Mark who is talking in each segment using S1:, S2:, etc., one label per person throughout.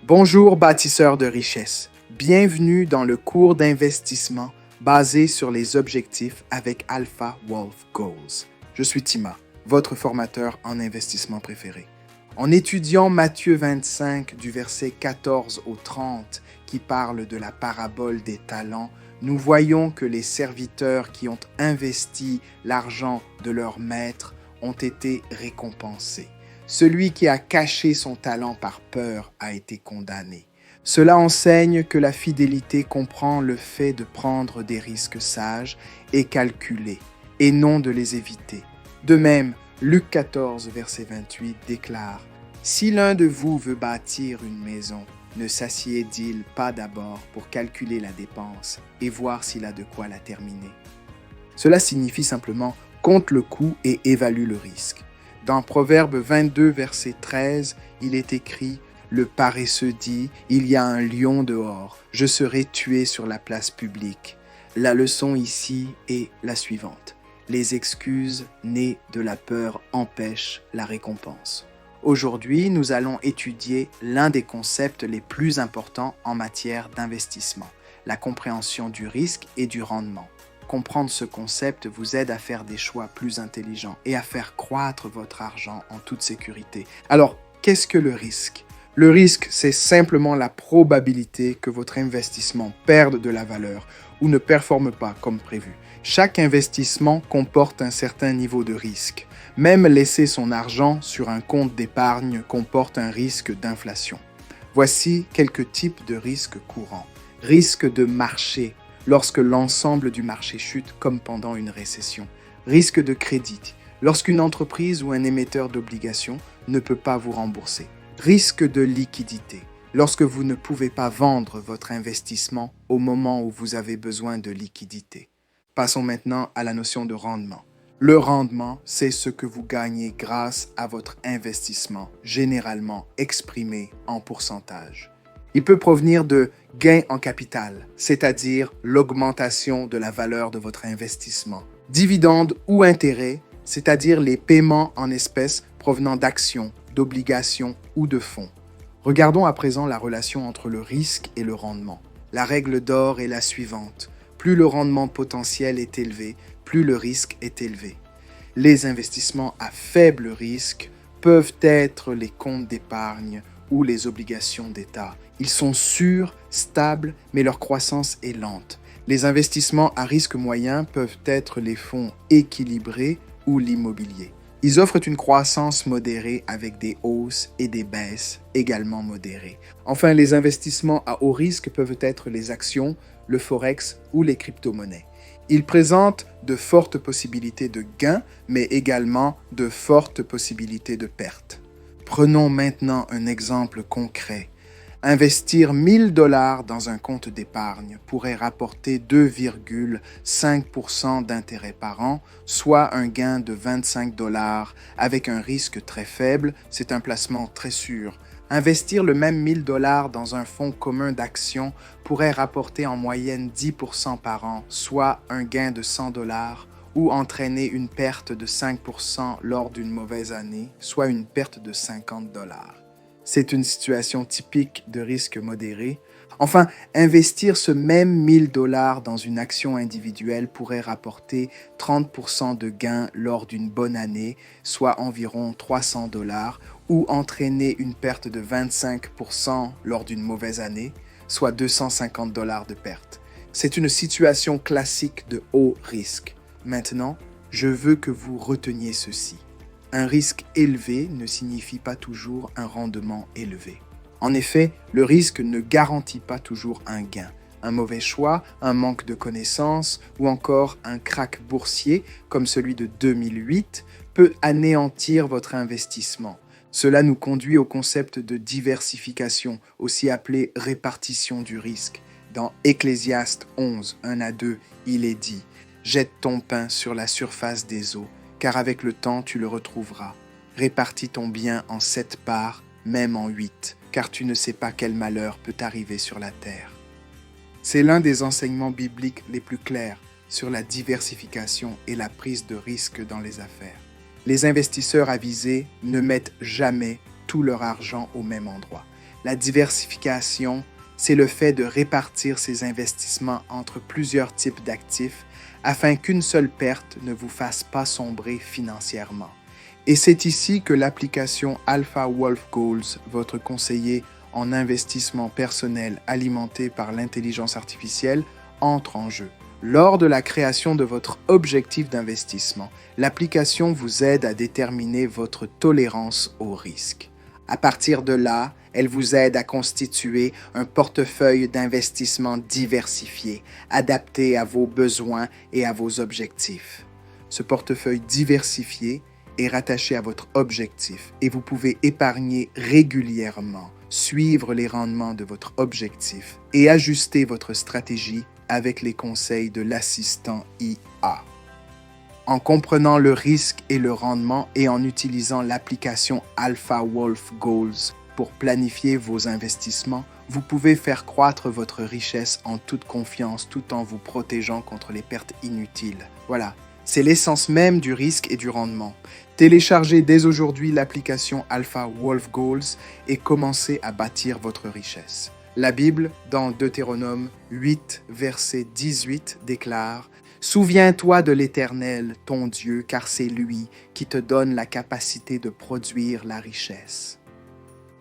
S1: Bonjour bâtisseurs de richesse. Bienvenue dans le cours d'investissement basé sur les objectifs avec Alpha Wolf Goals. Je suis Tima, votre formateur en investissement préféré. En étudiant Matthieu 25 du verset 14 au 30 qui parle de la parabole des talents, nous voyons que les serviteurs qui ont investi l'argent de leur maître ont été récompensés. Celui qui a caché son talent par peur a été condamné. Cela enseigne que la fidélité comprend le fait de prendre des risques sages et calculés, et non de les éviter. De même, Luc 14, verset 28 déclare « Si l'un de vous veut bâtir une maison, ne s'assied-il pas d'abord pour calculer la dépense et voir s'il a de quoi la terminer ?» Cela signifie simplement « compte le coût et évalue le risque ». Dans Proverbe 22, verset 13, il est écrit « Le paresseux dit, il y a un lion dehors, je serai tué sur la place publique ». La leçon ici est la suivante. Les excuses nées de la peur empêchent la récompense. Aujourd'hui, nous allons étudier l'un des concepts les plus importants en matière d'investissement, la compréhension du risque et du rendement. Comprendre ce concept vous aide à faire des choix plus intelligents et à faire croître votre argent en toute sécurité. Alors, qu'est-ce que le risque? Le risque, c'est simplement la probabilité que votre investissement perde de la valeur ou ne performe pas comme prévu. Chaque investissement comporte un certain niveau de risque. Même laisser son argent sur un compte d'épargne comporte un risque d'inflation. Voici quelques types de risques courants. Risque de marché. Lorsque l'ensemble du marché chute comme pendant une récession. Risque de crédit, lorsqu'une entreprise ou un émetteur d'obligations ne peut pas vous rembourser. Risque de liquidité, lorsque vous ne pouvez pas vendre votre investissement au moment où vous avez besoin de liquidité. Passons maintenant à la notion de rendement. Le rendement, c'est ce que vous gagnez grâce à votre investissement, généralement exprimé en pourcentage. Il peut provenir de gains en capital, c'est-à-dire l'augmentation de la valeur de votre investissement. Dividendes ou intérêts, c'est-à-dire les paiements en espèces provenant d'actions, d'obligations ou de fonds. Regardons à présent la relation entre le risque et le rendement. La règle d'or est la suivante. Plus le rendement potentiel est élevé, plus le risque est élevé. Les investissements à faible risque peuvent être les comptes d'épargne ou les obligations d'État. Ils sont sûrs, stables, mais leur croissance est lente. Les investissements à risque moyen peuvent être les fonds équilibrés ou l'immobilier. Ils offrent une croissance modérée avec des hausses et des baisses également modérées. Enfin, les investissements à haut risque peuvent être les actions, le forex ou les crypto-monnaies. Ils présentent de fortes possibilités de gains, mais également de fortes possibilités de pertes. Prenons maintenant un exemple concret. Investir 1 000 $ dans un compte d'épargne pourrait rapporter 2,5% d'intérêt par an, soit un gain de 25 $ avec un risque très faible, c'est un placement très sûr. Investir le même 1 000 $ dans un fonds commun d'actions pourrait rapporter en moyenne 10% par an, soit un gain de 100 $ ou entraîner une perte de 5% lors d'une mauvaise année, soit une perte de 50 $. C'est une situation typique de risque modéré. Enfin, investir ce même 1 000 $ dans une action individuelle pourrait rapporter 30% de gain lors d'une bonne année, soit environ 300 $, ou entraîner une perte de 25% lors d'une mauvaise année, soit 250 $ de perte. C'est une situation classique de haut risque. Maintenant, je veux que vous reteniez ceci. Un risque élevé ne signifie pas toujours un rendement élevé. En effet, le risque ne garantit pas toujours un gain. Un mauvais choix, un manque de connaissances ou encore un krach boursier comme celui de 2008 peut anéantir votre investissement. Cela nous conduit au concept de diversification, aussi appelé répartition du risque. Dans Ecclésiaste 11, 1-2, il est dit « Jette ton pain sur la surface des eaux, car avec le temps tu le retrouveras. Répartis ton bien en 7 parts, même en 8, car tu ne sais pas quel malheur peut arriver sur la terre. » C'est l'un des enseignements bibliques les plus clairs sur la diversification et la prise de risque dans les affaires. Les investisseurs avisés ne mettent jamais tout leur argent au même endroit. La diversification, c'est le fait de répartir ses investissements entre plusieurs types d'actifs afin qu'une seule perte ne vous fasse pas sombrer financièrement. Et c'est ici que l'application Alpha Wolf Goals, votre conseiller en investissement personnel alimenté par l'intelligence artificielle, entre en jeu. Lors de la création de votre objectif d'investissement, l'application vous aide à déterminer votre tolérance au risque. À partir de là, elle vous aide à constituer un portefeuille d'investissement diversifié, adapté à vos besoins et à vos objectifs. Ce portefeuille diversifié est rattaché à votre objectif et vous pouvez épargner régulièrement, suivre les rendements de votre objectif et ajuster votre stratégie avec les conseils de l'assistant IA. En comprenant le risque et le rendement et en utilisant l'application Alpha Wolf Goals pour planifier vos investissements, vous pouvez faire croître votre richesse en toute confiance tout en vous protégeant contre les pertes inutiles. Voilà, c'est l'essence même du risque et du rendement. Téléchargez dès aujourd'hui l'application Alpha Wolf Goals et commencez à bâtir votre richesse. La Bible, dans Deutéronome 8, verset 18, déclare « Souviens-toi de l'Éternel, ton Dieu, car c'est lui qui te donne la capacité de produire la richesse. »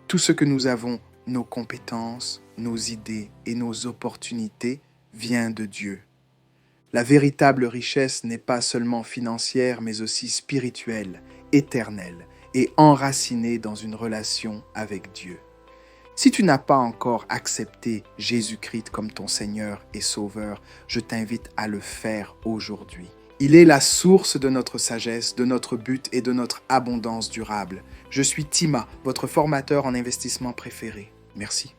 S1: Tout ce que nous avons, nos compétences, nos idées et nos opportunités, vient de Dieu. La véritable richesse n'est pas seulement financière, mais aussi spirituelle, éternelle et enracinée dans une relation avec Dieu. Si tu n'as pas encore accepté Jésus-Christ comme ton Seigneur et Sauveur, je t'invite à le faire aujourd'hui. Il est la source de notre sagesse, de notre but et de notre abondance durable. Je suis Tima, votre formateur en investissement préféré. Merci.